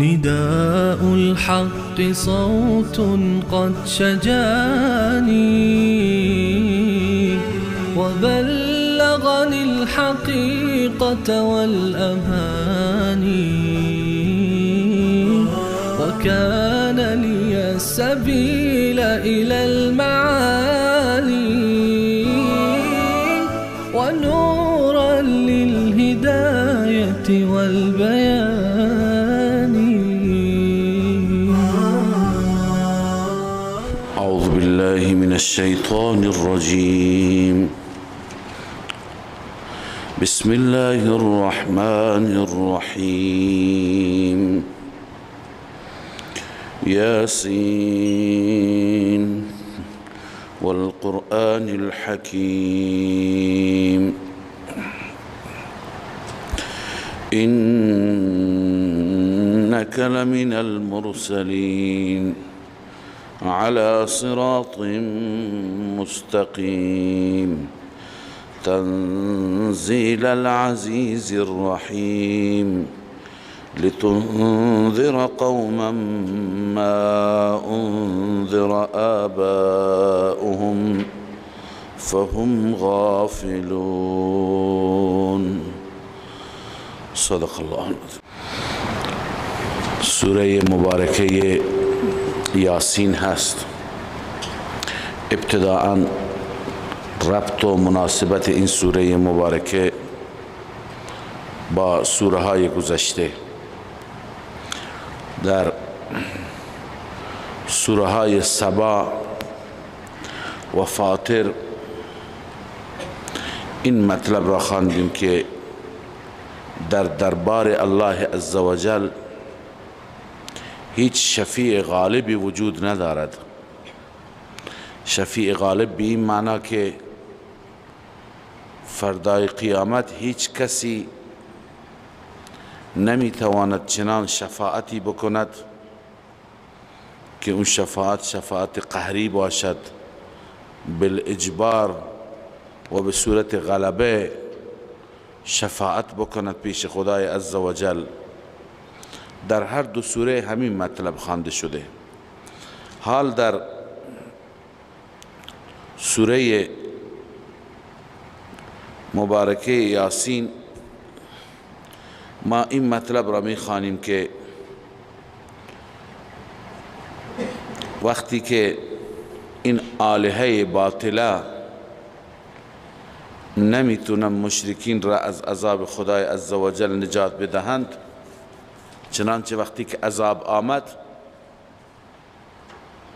نداء الحق صوت قد شجاني وبلغني الحقيقة والأماني وكان لي السبيل إلى المعالي ونورا للهداية والبيان. أعوذ بالله من الشيطان الرجيم. بسم الله الرحمن الرحيم. ياسين والقرآن الحكيم إنك لمن المرسلين على صراط مستقيم تنزيل العزيز الرحيم لتنذر قوما ما أنذر آباؤهم فهم غافلون. صدق الله العظيم. سوره مبارکه یاسین هست. ابتداءً ربط و مناسبت این سوره مبارکه با سوره های گذشته. در سوره های سبا و فاطر این مطلب را خواندیم که در دربار الله عزوجل هیچ شفیع غالبی وجود ندارد. شفیع غالب به این معنی که فردای قیامت هیچ کسی نمیتواند چنان شفاعتی بکند که اون شفاعت قهری باشد، بالاجبار و به صورت غلبه شفاعت بکند پیش خدای عزوجل. در هر دو سوره همین مطلب خوانده شده. حال در سوره مبارکه یاسین ما این مطلب را میخوانیم که وقتی که این آلهه باطله نمیتونن مشرکین را از عذاب خدای عزوجل نجات بدهند، چنانچه وقتی که عذاب آمد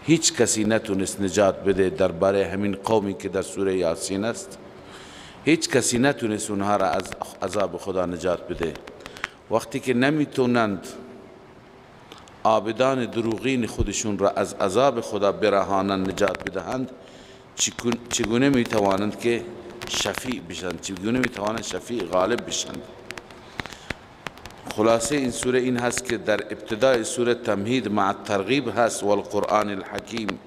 هیچ کسی نتونست نجات بده. درباره همین قومی که در سوره یاسین است هیچ کسی نتونست اونها را از عذاب خدا نجات بده. وقتی که نمیتونند عابدان دروغین خودشون را از عذاب خدا برهانند، نجات بدهند، چگونه میتوانند که شفیع بشند؟ چگونه میتوانند شفیع غالب بشند؟ خلاصه این سوره این هست که در ابتدای سوره تمهید مع الترغیب هست والقرآن الحکیم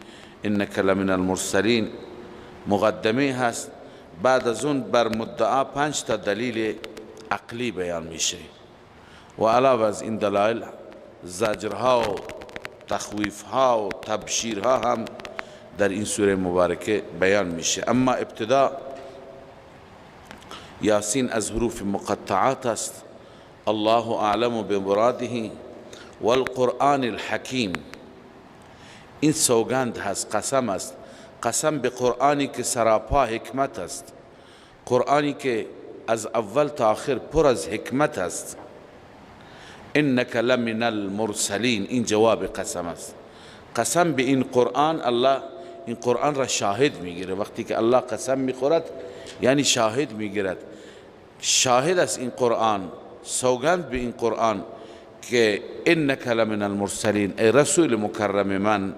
انک لمن المرسلین، مقدمه هست. بعد از اون بر مدعا 5 تا دلیل عقلی بیان میشه و علاوه از این دلایل زجرها و تخویفها و تبشیرها هم در این سوره مبارکه بیان میشه. اما ابتدا یاسین از حروف مقطعات است. الله اعلم بمراده والقرآن الحکیم. این سوگند هست، قسم است، قسم به قرآنی که سراپا حکمت است، قرآنی که از اول تا آخر پر از حکمت است. انک لمن المرسلین، این جواب قسم است. قسم به این قرآن، الله این قرآن را شاهد میگیره. وقتی که الله قسم میخورد یعنی شاهد میگیرد. شاهد است این قرآن سوگند به این قرآن که انک لمن المرسلین، ای رسول مکرم من،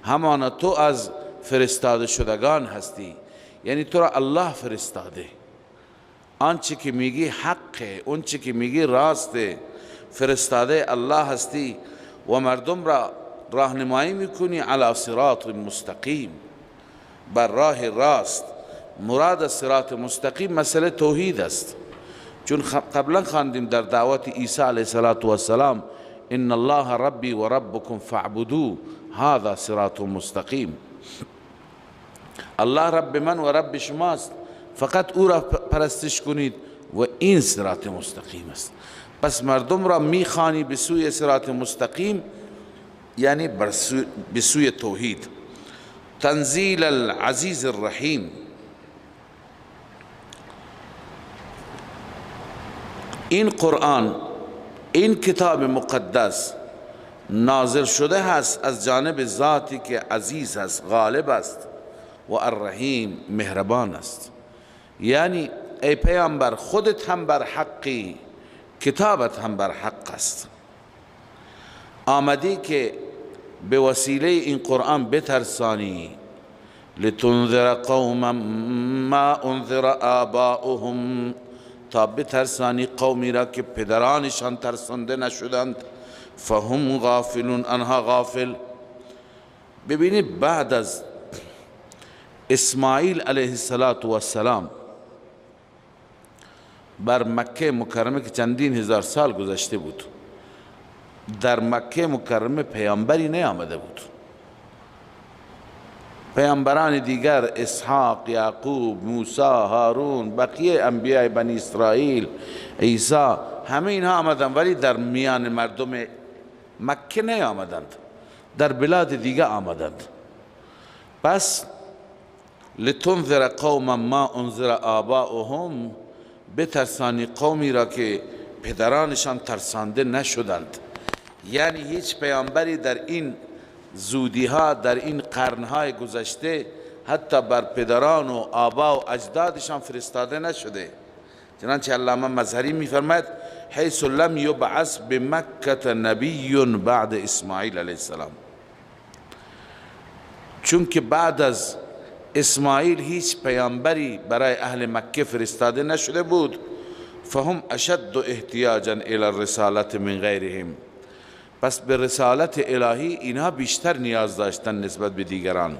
همانا تو از فرستاده شدگان هستی، یعنی تو را الله فرستاده، آنچه که میگی حقه، اونچه که میگی راسته، فرستاده الله هستی و مردم را راهنمایی میکنی علی صراط مستقیم، بر راه راست. مراد صراط مستقیم مسئله توحید است، چون قبلا خواندیم در دعوت عیسی علیه السلام ان الله ربی و ربکم فاعبدوه هذا صراط مستقیم، الله رب من و رب شماست، فقط او را پرستش کنید و این صراط مستقیم است. پس مردم را میخوانی به سوی صراط مستقیم، یعنی به سوی توحید. تنزیل العزیز الرحیم، این قرآن، این کتاب مقدس نازل شده هست از جانب ذاتی که عزیز است، غالب است و الرحیم مهربان است. یعنی ای پیامبر خودت هم بر حقی، کتابت هم بر حق است. آمدی که به وسیله این قرآن بترسانی، لتنذر قوما ما انذر آباؤهم، تا بترسانی قومی را که پدرانشان ترسانده نشدند، فهم غافلون، آنها غافل. ببینید بعد از اسماعیل علیه السلام بر مکه مکرمه که چندین هزار سال گذشته بود، در مکه مکرمه پیامبری نیامده بود. پیامبران دیگر اسحاق، یعقوب، موسی، هارون، بقیه انبیاء بنی اسرائیل، عیسی، همه اینها آمدند، ولی در میان مردم مکه نیامدند، در بلاد دیگر آمدند. پس لتنذر قوما ما انذر آباؤهم، بترسانی قومی را که پدرانشان ترسانده نشدند. یعنی هیچ پیامبری در این زودی ها، در این قرنهای گذشته حتی بر پدران و آبا و اجدادشان فرستاده نشده. چنانچه علامه مظهری میفرماید حیث لم یبعث بمکه نبی بعد اسماعیل علیه السلام، چون که بعد از اسماعیل هیچ پیامبری برای اهل مکه فرستاده نشده بود. فهم اشد احتیاجا الی الرسالت من غیرهم، پس به رسالت الهی اینها بیشتر نیاز داشتن نسبت به دیگران.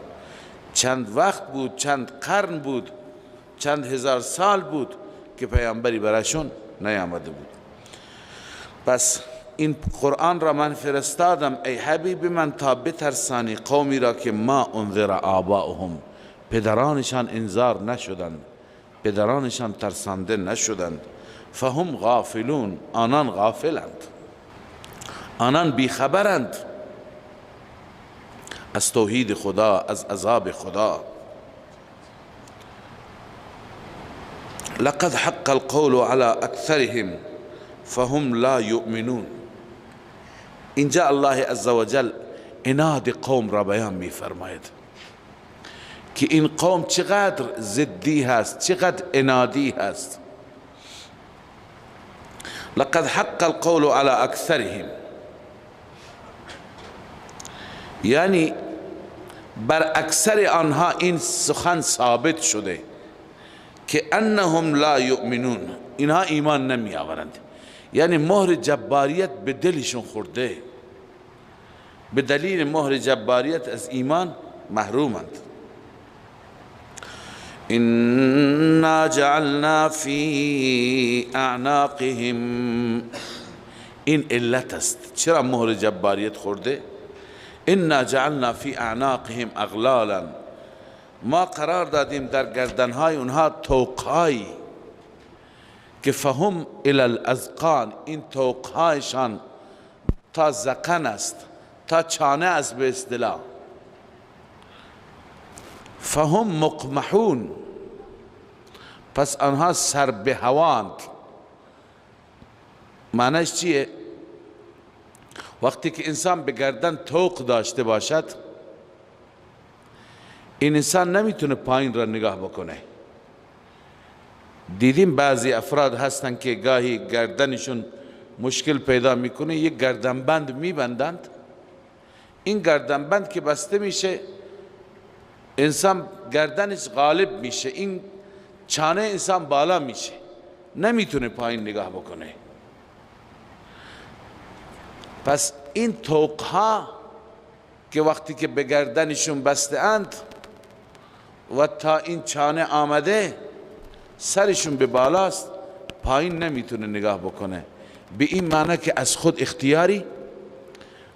چند وقت بود، چند قرن بود، چند هزار سال بود که پیامبری برایشون نیامده بود. پس این قرآن را من فرستادم ای حبیب من تا بترسانی قومی را که ما انذر آباؤهم، پدرانشان انذار نشدند، پدرانشان ترسانده نشدند. فهم غافلون، آنان غافلند، آنان بیخبرند از توحید خدا، از عذاب خدا. لقد حق القول على اکثرهم فهم لا یؤمنون. اینجا الله عزوجل عناد قوم را بیان می فرماید که این قوم چقدر ضدی هست، چقدر عنادی هست. لقد حق القول على اکثرهم، یعنی بر اکثر آنها این سخن ثابت شده که انهم لا یؤمنون، اینها ایمان نمی آورند. یعنی مهر جباریت به دلشون خورده، به دلیل مهر جباریت از ایمان محرومند. انا جعلنا فی اعناقهم، این علت است چرا مهر جباریت خورده. انا جعلنا فی اعناقهم اغلالا، ما قرار دادیم در گردنهای اونها طوقهایی که فهم الی الاذقان، این طوقهایشان تا ذقن است، تا چانه است به اصطلاح. فهم مقمحون، پس آنها سر به هواند. معنیش چیه؟ وقتی که انسان به گردن طوق داشته باشد، این انسان نمیتونه پایین را نگاه بکنه. دیدیم بعضی افراد هستن که گاهی گردنشون مشکل پیدا میکنه، یک گردنبند میبندند. این گردنبند که بسته میشه انسان گردنش غالب میشه، این چانه انسان بالا میشه، نمیتونه پایین نگاه بکنه. پس این طوقها که وقتی که به گردنشون بسته اند و تا این چانه آمده سرشون به بالاست، پایین نمیتونه نگاه بکنه. به این معنی که از خود اختیاری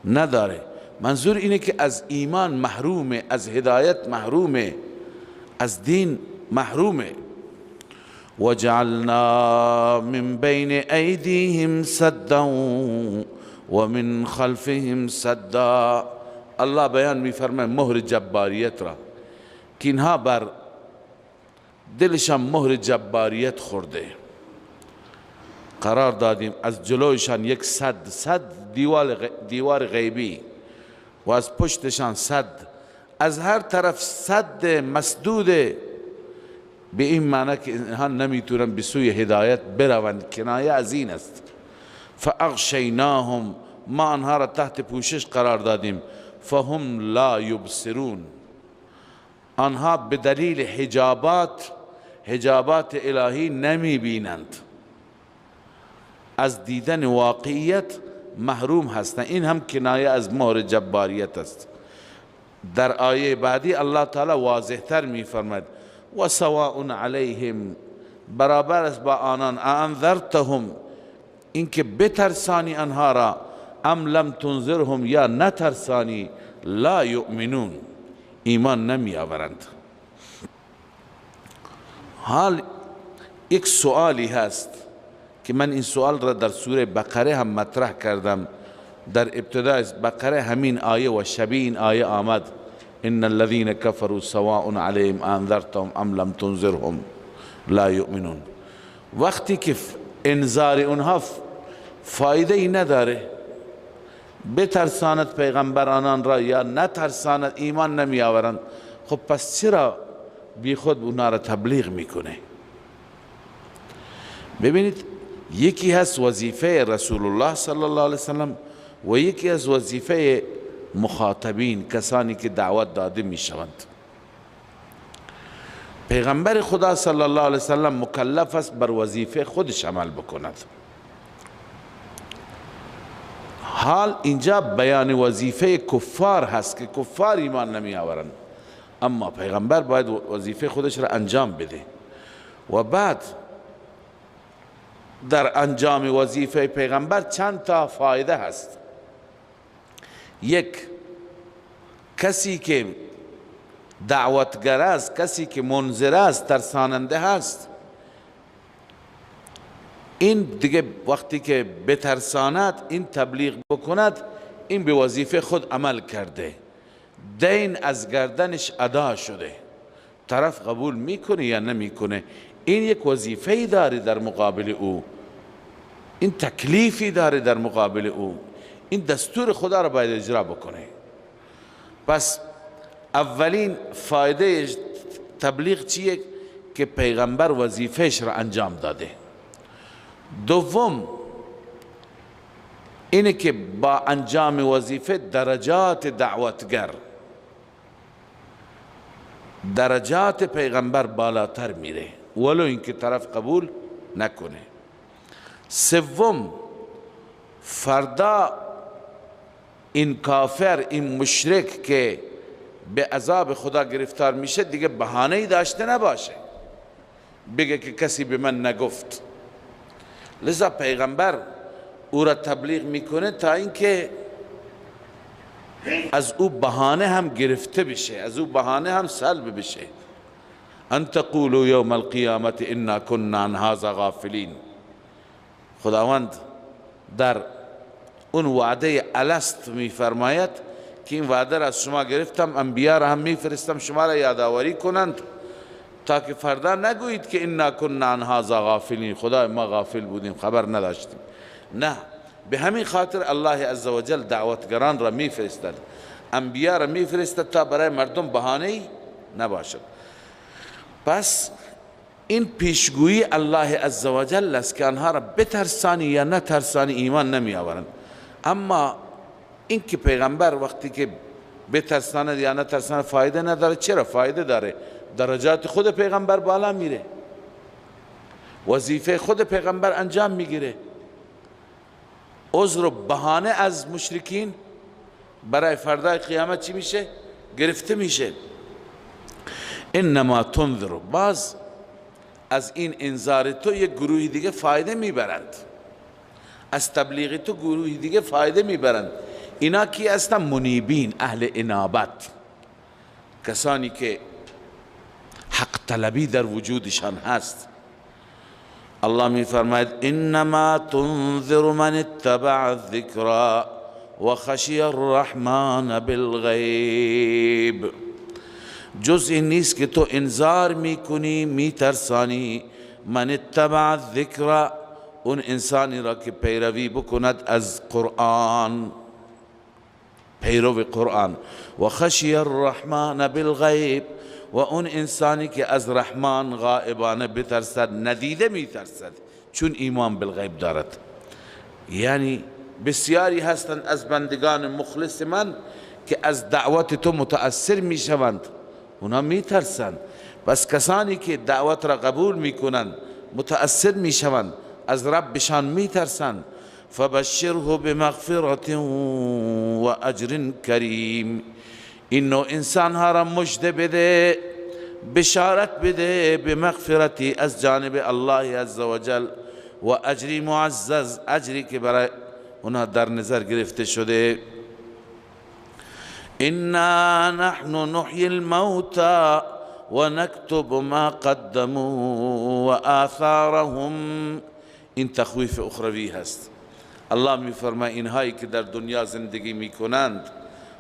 نداره. منظور اینه که از ایمان محرومه، از هدایت محرومه، از دین محرومه. وجعلنا من بین ایدیهم سدا و من خلفهم سدا. الله بیان میفرمه مهر جباریت را که اینها بر دلشان مهر جباریت خورده، قرار دادیم از جلویشان یک صد دیوار غیبی و از پشتشان صد، از هر طرف صد مسدود. به این معنی که اینها نمیتونن به سوی هدایت بروند، کنایه از این است. فاغشیناهم، ما آنها را تحت پوشش قرار دادیم. فهم لا یبصرون، آنها به دلیل حجابات الهی نمی بینند، از دیدن واقعیت محروم هستند. این هم کنایه از مهر جباریت است. در آیه بعدی الله تعالی واضح تر می فرماید و سواء علیهم، برابر است با آنان، انذرتهم، اینکه بترسانی آنها را، ام لم تنذرهم، یا نترسانی، لا یؤمنون، ایمان نمی آورند. حال یک سوالی هست که من این سوال را در سوره بقره هم مطرح کردم. در ابتدای بقره همین آیه و شبیه این آیه آمد، ان الذين كفروا سواء عليهم انذرتهم ام لم تنذرهم لا یؤمنون. وقتی که انذار اونها فایده ای نداره، بترساند پیغمبرانان را یا نترساند، ایمان نمی آورند، خب پس چرا بی خود اونها را تبلیغ میکنه؟ ببینید، یکی هست وظیفه رسول الله صلی الله علیه وسلم و یکی از وظیفه مخاطبین، کسانی که دعوت داده می شوند. پیغمبر خدا صلی الله علیه وسلم مکلف است بر وظیفه خودش عمل بکند. حال اینجا بیان وظیفه کفار هست که کفار ایمان نمی آورند، اما پیغمبر باید وظیفه خودش را انجام بده. و بعد در انجام وظیفه پیغمبر چند تا فایده هست. یک، کسی که دعوتگر است، کسی که منذر است، ترساننده هست، این دیگه وقتی که بترساند، این تبلیغ بکند، این به وظیفه خود عمل کرده، دین از گردنش ادا شده، طرف قبول میکنه یا نمیکنه. این یک وظیفه‌ای داره در مقابل او، این تکلیفی داره در مقابل او، این دستور خدا را باید اجرا بکنه. پس اولین فایده تبلیغ چیه؟ که پیغمبر وظیفهش را انجام داده. دوم اینه که با انجام وظیفه درجات دعوتگر، درجات پیغمبر بالاتر میره ولو اینکه طرف قبول نکنه. سوم، فردا این کافر، این مشرک که به عذاب خدا گرفتار میشه، دیگه بهانه‌ای داشته نباشه بگه که کسی به من نگفت. لذا پیغمبر او را تبلیغ میکنه تا اینکه از او بهانه هم گرفته بشه، از او بهانه هم سلب بشه. ان تقولوا یوم القیامت انا كنا عن هذا غافلین. خداوند در اون وعده الست میفرماید که این وعده را از شما گرفتم، انبیا را هم میفرستم شما را یادآوری کنند تا که فردا نگویید که انا كنا عن هذا غافلین، خدا ما غافل بودیم، خبر نداشتیم. نه، به همین خاطر الله عزوجل دعوتگران را میفرستد، انبیا را میفرستد تا برای مردم بهانه‌ای نباشد. پس این پیشگویی الله عزوجل است که آنها را بترسانی یا نترسانی ایمان نمی آورند. اما این که پیغمبر وقتی که بترساند یا نترساند فایده نداره. چرا فایده داره؟ درجات خود پیغمبر بالا میره، وظیفه خود پیغمبر انجام میگیره، عذر و بهانه از مشرکین برای فردای قیامت چی میشه؟ گرفته میشه. انما تنذر، باز از این انذار تو یک گروهی دیگه فایده میبرند، از تبلیغ تو گروهی دیگه فایده میبرند. اینا کی هستن؟ منیبین، اهل انابت، کسانی که حق طلبی در وجودشان هست. الله می فرماید انما تنذر من اتبع الذکر و خشی الرحمن بالغیب. جز این نیست که تو انذار میکنی، میترسانی، من اتبع الذکر، اون انسانی را که پیروی بکند از قرآن، پیرو قرآن، و خشی الرحمن بالغیب، و اون انسانی که از رحمان غائبانه بترسد، ندیده میترسد، چون ایمان بالغیب دارد. یعنی بسیاری هستند از بندگان مخلص من که از دعوت تو متأثر میشوند، اونا میترسند. بس کسانی که دعوت را قبول میکنند، متأثر میشوند، از ربشان میترسند. فبشره بمغفرت و اجر کریم. این نوع انسان ها را مژده بده، بشارت بده به مغفرتی از جانب الله عزوجل و اجری معزز، اجری که برای اونها در نظر گرفته شده. انا نحن نحیی الموتى و نکتب ما قدموا و آثارهم. این تخویف اخروی هست. الله می فرماید اینهایی که در دنیا زندگی می کنند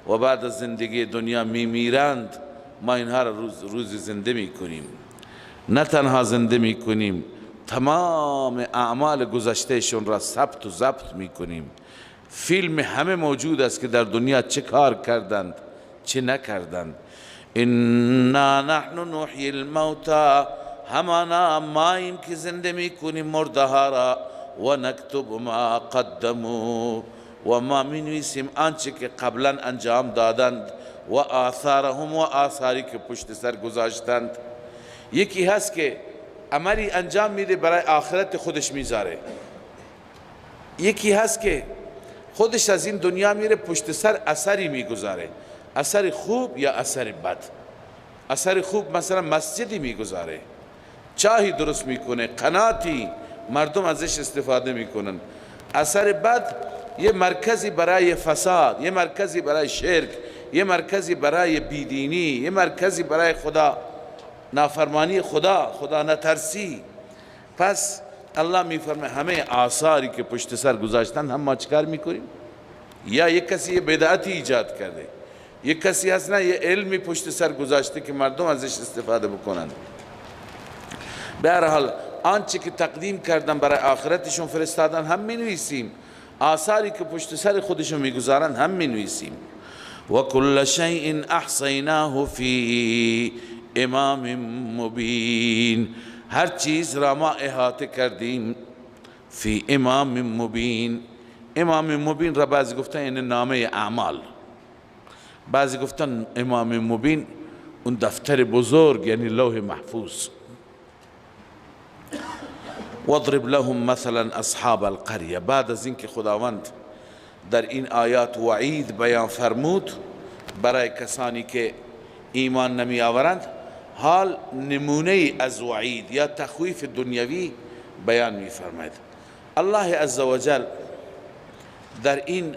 و بعد از زندگی دنیا می میرند، ما اینها را روز زنده می کنیم. نه تنها زنده می کنیم، تمام اعمال گذشتهشون را ثبت و ضبط می کنیم. فیلم همه موجود است که در دنیا چه کار کردند چه نکردند. انا نحن نحیی الموتى، همانا ماییم که زنده می کنیم مرده ها را، و نکتب ما قدموا، و ما می نویسیم آنچه که قبلا انجام دادند، و آثارهم، و آثاری که پشت سر گذاشتند. یکی هست که عملی انجام میده برای آخرت خودش میذاره، یکی هست که خودش از این دنیا میره پشت سر اثری میگذاره، اثر خوب یا اثر بد. اثر خوب مثلا مسجدی میگذاره، چاهی درست میکنه، قناتی، مردم ازش استفاده میکنن. اثر بد یه مرکزی برای فساد، یه مرکزی برای شرک، یه مرکزی برای بیدینی، یه مرکزی برای خدا نافرمانی، خدا نترسی. پس الله میفرمه همه آثاری که پشت سر گذاشتن هم ما چکار میکنیم؟ یا یک کسی یه بدعتی ایجاد کرده، یک کسی هست نه یه علمی پشت سر گذاشته که مردم ازش استفاده بکنن. به هر حال آنچه که تقدیم کردن برای آخرتشون فرستادن هم می نویسیم، آثاری که پشت سر خودشون میگذارن هم می نویسیم. و کل شیء احصیناه فی امام مبین، هر چیز را ما احاطه کردیم فی امام مبین. امام مبین را بعضی گفتن این نامه اعمال، بعضی گفتن امام مبین اون دفتر بزرگ یعنی لوح محفوظ. واضرب لهم مثلا اصحاب القریه. بعد از اینکه خداوند در این آیات وعید بیان فرمود برای کسانی که ایمان نمی آورند، حال نمونه از وعید یا تخویف دنیوی بیان می فرماید. الله عزوجل در این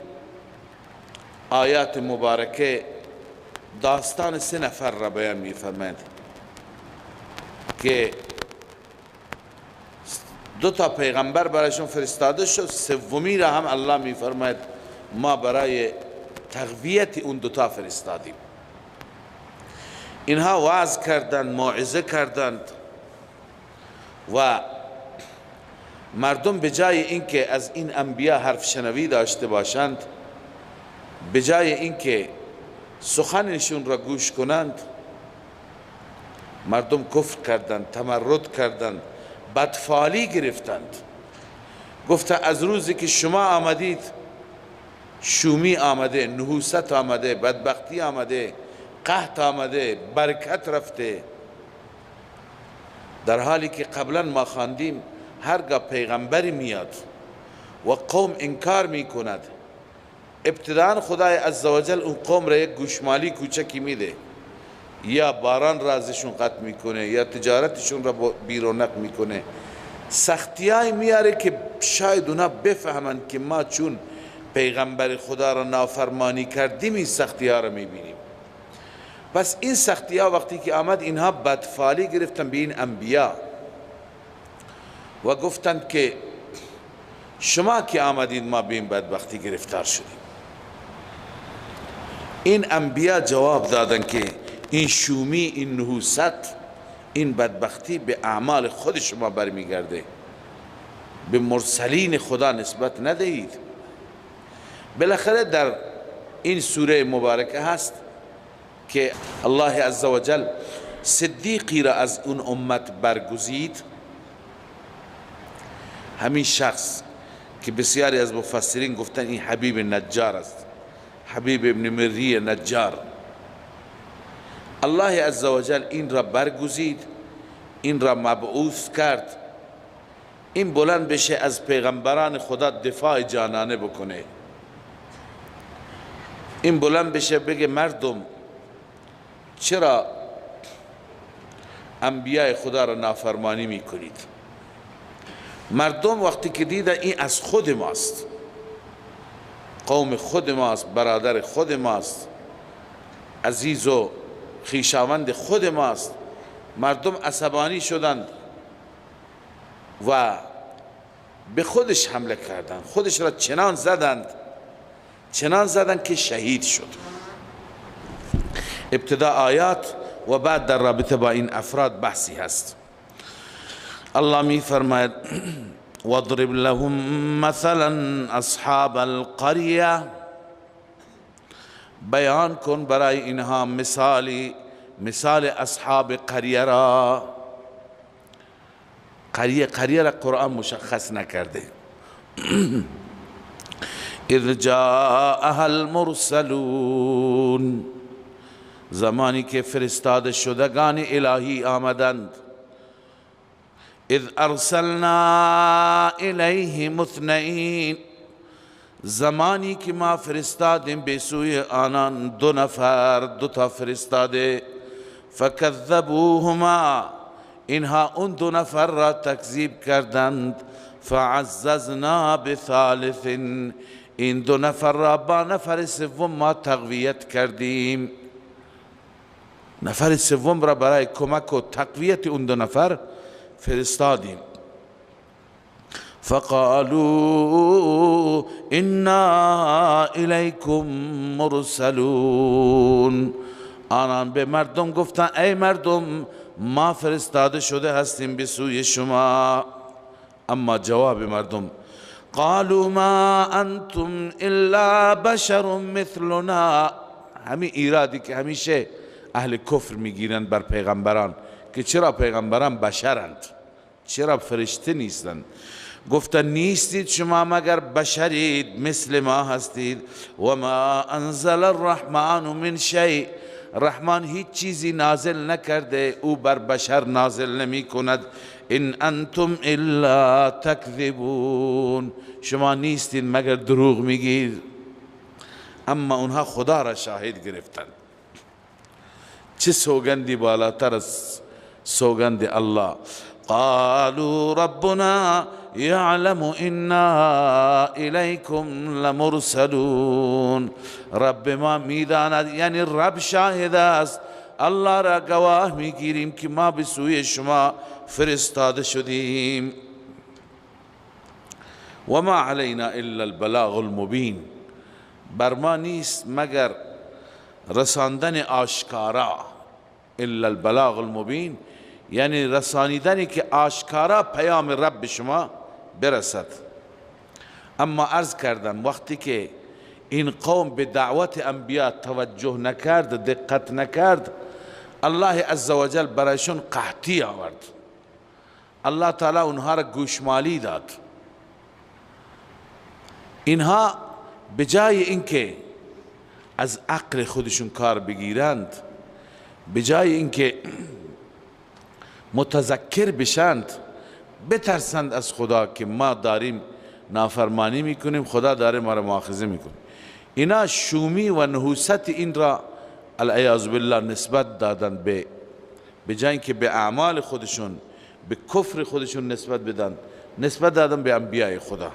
آیات مبارکه داستان 3 نفر را بیان می فرماید که 2 پیغمبر برایشون فرستاده شد، سومی را هم الله می فرماید ما برای تقویت اون 2 فرستادیم. اینها وعظ کردند، موعظه کردند و مردم به جای اینکه از این انبیا حرف شنوی داشته باشند، به جای اینکه سخنشون را گوش کنند، مردم کفر کردند، تمرد کردند، بدفالی گرفتند. گفته از روزی که شما آمدید شومی آمده، نحوست آمده، بدبختی آمده، قحط آمده، برکت رفته. در حالی که قبلا ما خواندیم هرگاه پیغمبری میاد و قوم انکار میکند، ابتداء خدای عزوجل اون قوم را یک گوشمالی کوچکی میده، یا باران رازشون قطع میکنه یا تجارتشون را بیرونق میکنه، سختیای میاره که شاید اونا بفهمند که ما چون پیغمبر خدا را نافرمانی کردیم این سختی ها را میبینیم. پس این سختی ها وقتی که آمد اینها بدفالی گرفتن به این انبیا و گفتند که شما که آمدید ما به این بدبختی گرفتار شدیم. این انبیا جواب دادن که این شومی، این نحوست، این بدبختی به اعمال خود شما برمیگرده، به مرسلین خدا نسبت ندهید. بالاخره در این سوره مبارکه هست که الله عزوجل صدیقی را از اون امت برگزید، همین شخص که بسیاری از مفسرین گفتن این حبیب نجار است، حبیب ابن مری نجار. الله عزوجل این را برگزید، این را مبعوث کرد، این بلند بشه از پیغمبران خدا دفاع جانانه بکنه، این بلند بشه بگه مردم چرا انبیاء خدا را نافرمانی میکنید؟ مردم وقتی که دیدن این از خود ماست، قوم خود ماست، برادر خود ماست، عزیز و خویشاوند خود ماست، مردم عصبانی شدند و به خودش حمله کردند، خودش را چنان زدند که شهید شد. ابتدا آیات و بعد در رابطه با این افراد بحثی هست. الله می فرماید واضرب لهم مثلا اصحاب القریه، بیان کن برای اینها مثال اصحاب قریه را. قریه را قرآن مشخص نکرده. اذ جاءها المرسلون، زمانی که فرستاده شدگان الهی آمدند. اذ ارسلنا الیهم اثنین، زمانی که ما فرستادیم به سوی آنان دو نفر، دو تا فرستاده. فکذبوهما، اینها اون دو نفر را تکذیب کردند. فعززنا بثالث، این دو نفر را با نفر سوم ما تقویت کردیم. نفر سوم را برای کمک و تقویت اون دو نفر فرستادیم. فقالوا انا الیکم مرسلون، آنان به مردم گفتن ای مردم ما فرستاده شده هستیم به سوی شما. اما جواب مردم قالوا ما انتم الا بشر مثلنا، همین ایرادی که همیشه اهل کفر میگیرند بر پیغمبران که چرا پیغمبران بشرند، چرا فرشته نیستند. گفتن نیستید شما مگر بشرید، مثل ما هستید. و ما انزل الرحمن من شیء، رحمان هیچ چیزی نازل نکرده، او بر بشر نازل نمی کند. ان انتم الا تکذبون، شما نیستید مگر دروغ میگید. اما اونها خدا را شاهد گرفتند. چه سوگندی بالاتر از سوگند الله. قالوا ربنا يعلم انا الیکم لمرسلون، رب ما میداند، یعنی رب شاهد است، الله را گواه میگیریم که ما به سوی شما فرستاده شدیم. و ما علینا الا البلاغ المبین، بر ما نیست مگر رساندن آشکارا. الا البلاغ المبین یعنی رسانیدنی که آشکارا پیام رب شما برسد. اما عرض کردم وقتی که این قوم به دعوت انبیا توجه نکرد، دقت نکرد، الله عزوجل برایشون قحطی آورد، الله تعالی اونها را گوشمالی داد. اینها به جای اینکه از عقل خودشون کار بگیرند، به جای اینکه متذکر بشند، بترسند از خدا که ما داریم نافرمانی میکنیم، خدا داره ما را مؤاخذه میکنه، اینا شومی و نحوست این را العیاذ بالله نسبت دادن به جای اینکه به اعمال خودشون، به کفر خودشون نسبت بدن، نسبت دادن به انبیاء خدا.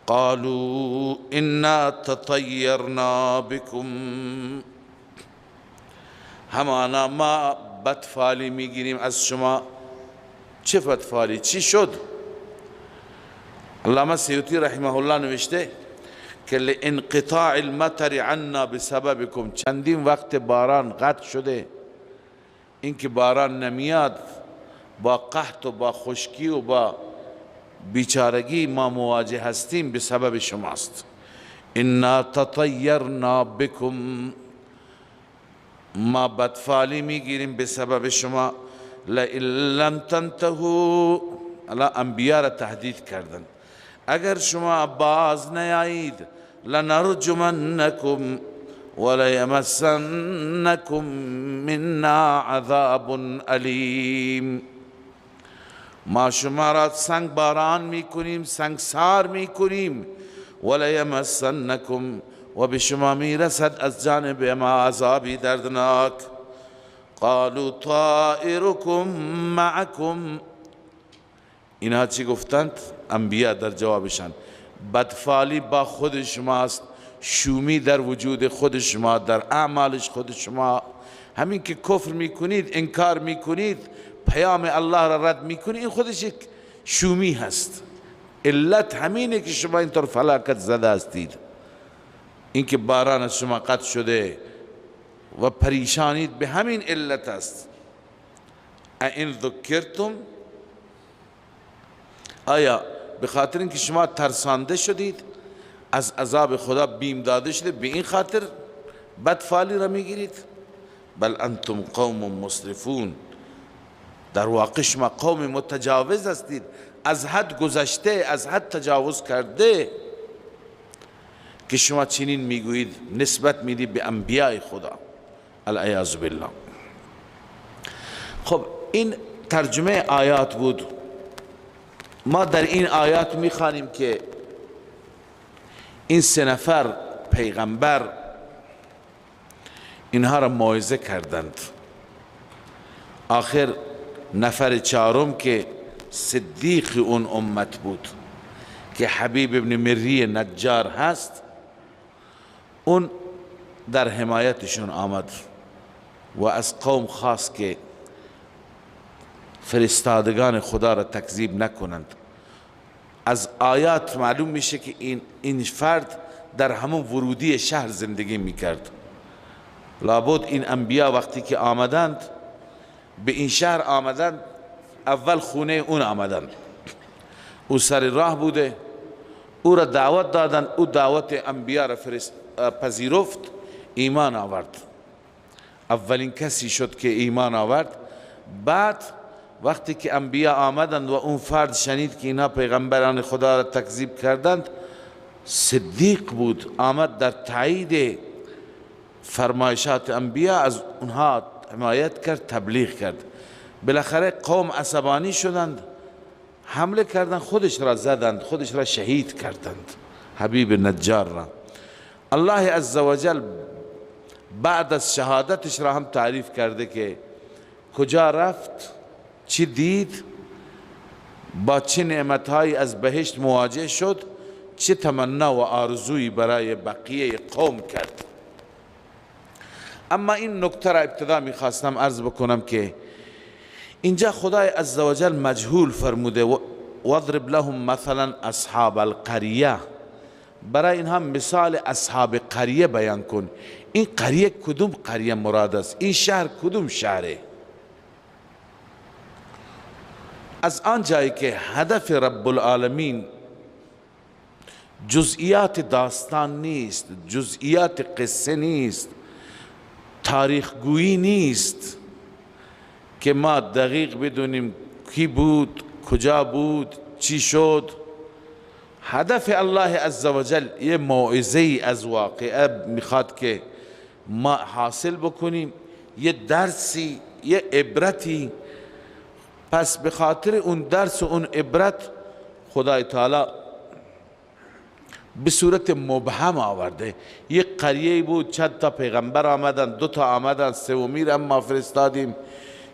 قالوا انا تطیرنا بكم، همانا ما بدفالی میگیریم از شما. چه بدفالی؟ چی شد؟ علامه سیوطی رحمه الله نوشته که لانقطاع المطر عنا بسببكم، چندین وقت باران قطع شده، اینکه باران نمیاد، با قحط و با خشکی و با بیچارگی ما مواجه هستیم به سبب شماست. انا تطیرنا بكم، ما بدفالی میگیریم به سبب شما. لئن لم تنتهوا، الله انبیاء را تهدید کردند، اگر شما باز نیایید لنرجمنکم ولیمسنکم منا عذاب علیم، ما شما را سنگ باران میکنیم، سنگسار میکنیم. ولیمسنکم، و به شما میرسد از جانب ما عذابی دردناک. قالوا طائركم معكم، اینها چی گفتند؟ انبیاء در جوابشان، بدفالی با خود شماست، شومی در وجود خود شما، در اعمالش خود شما. همین که کفر میکنید، انکار میکنید، پیام الله را رد میکنید، این خودش یک شومی هست. علت همینه که شما اینطور فلاکت زده هستید، اینکه باران از شما قطع شده و پریشانید، به همین علت است. این ذکرتم، آیا به خاطر اینکه شما ترسانده شدید، از عذاب خدا بیم داده شده، به این خاطر بدفالی را میگیرید؟ بل انتم قوم مسرفون، در واقع شما قوم متجاوز هستید، از حد گذشته، از حد تجاوز کرده که شما چنین میگویید، نسبت میدید به انبیاء خدا. العیاذ بالله. خب این ترجمه آیات بود. ما در این آیات میخوانیم که این سه نفر پیغمبر اینها را موعظه کردند. آخر نفر چهارم که صدیق اون امت بود که حبیب ابن مری نجار هست، اون در حمایتشون آمد و از قوم خواست که فرستادگان خدا را تکذیب نکنند. از آیات معلوم میشه که این فرد در همون ورودی شهر زندگی میکرد. لابد این انبیاء وقتی که آمدند، به این شهر آمدند، اول خونه اون آمدند، او سر راه بوده، او را دعوت دادند، او دعوت انبیاء را پذیرفت، ایمان آورد. اولین کسی شد که ایمان آورد. بعد وقتی که انبیاء آمدند و اون فرد شنید که اینا پیغمبران خدا را تکذیب کردند، صدیق بود، آمد در تایید فرمایشات انبیاء، از اونها حمایت کرد، تبلیغ کرد. بالاخره قوم عصبانی شدند، حمله کردند، خودش را زدند، خودش را شهید کردند، حبیب نجار را. الله عزوجل بعد از شهادتش را هم تعریف کرده که کجا رفت، چی دید، با چه نعمتهایی از بهشت مواجه شد، چه تمنا و آرزویی برای بقیه قوم کرد. اما این نکته را ابتدا میخواستم عرض بکنم که اینجا خدای عزوجل مجهول فرموده واضرب لهم مثلا اصحاب القریه، برای اینها مثال اصحاب قریه بیان کن. این قریه کدوم قریه مراد است؟ این شهر کدوم شهره؟ از آن جایی که هدف رب العالمین جزئیات داستان نیست، جزئیات قصه نیست، تاریخ گویی نیست، که ما دقیق بدونیم کی بود، کجا بود، چی شد. هدف الله عزوجل یه موعظه از واقعه میخواد که ما حاصل بکنیم، یه درسی، یه عبرتی. پس به خاطر اون درس و اون عبرت خدای تعالی به صورت مبهم آورده. یک قریه بود، چند تا پیغمبر آمدن، 2 تا آمدن، سومی را ما فرستادیم.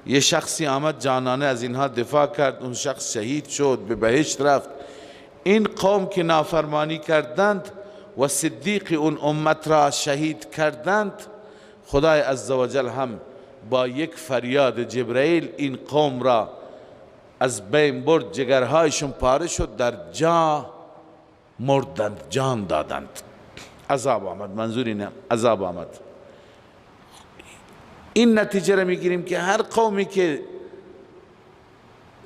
یه شخصی آمد جانانه از اینها دفاع کرد، اون شخص شهید شد، به بهشت رفت. این قوم که نافرمانی کردند و صدیق اون امت را شهید کردند، خدای عزوجل هم با یک فریاد جبرئیل این قوم را از بین برد، جگرهایشون پاره شد، در جا مردند، جان دادند. عذاب آمد، منظور اینه، عذاب آمد. این نتیجه را میگیریم که هر قومی که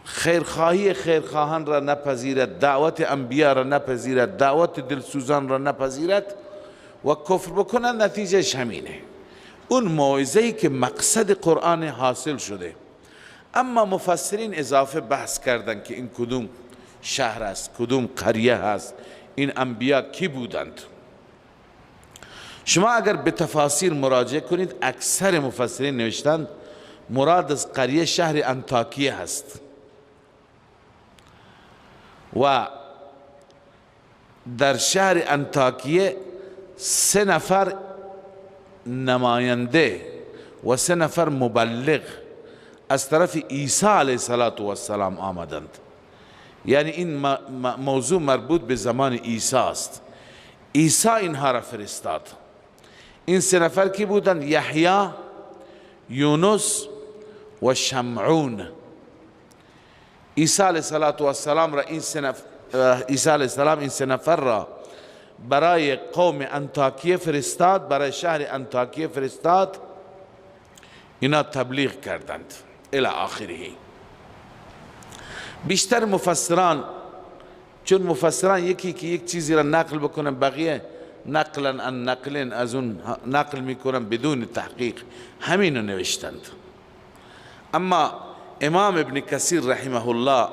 خیرخواهی خیرخواهان را نپذیرد، دعوت انبیا را نپذیرد، دعوت دلسوزان را نپذیرد و کفر بکنند، نتیجهش همینه. اون موعظه‌ای که مقصد قرآن حاصل شده. اما مفسرین اضافه بحث کردند که این کدوم شهر است، کدوم قریه هست، این انبیا کی بودند. شما اگر به تفاسیر مراجعه کنید، اکثر مفسرین نوشتند مراد از قریه شهر انطاکیه هست و در شهر انطاکیه 3 نفر نماینده و 3 نفر مبلغ از طرف عیسی علیه السلام آمدند. یعنی این موضوع مربوط به زمان عیسی است. عیسی اینها را فرستاد. این 3 نفر کی بودند؟ یحیی، یونس و شمعون. عیسی علیه السلام را این 3 نفر را برای قوم انطاکیه فرستاد، برای شهر انطاکیه فرستاد. اینا تبلیغ کردند الی آخره. بیشتر مفسران، چون مفسران یکی که یک چیزی را نقل بکنن، بقیه نقلا عن نقل از اون نقل میکنن بدون تحقیق، همینو نوشتند. اما امام ابن کثیر رحمه الله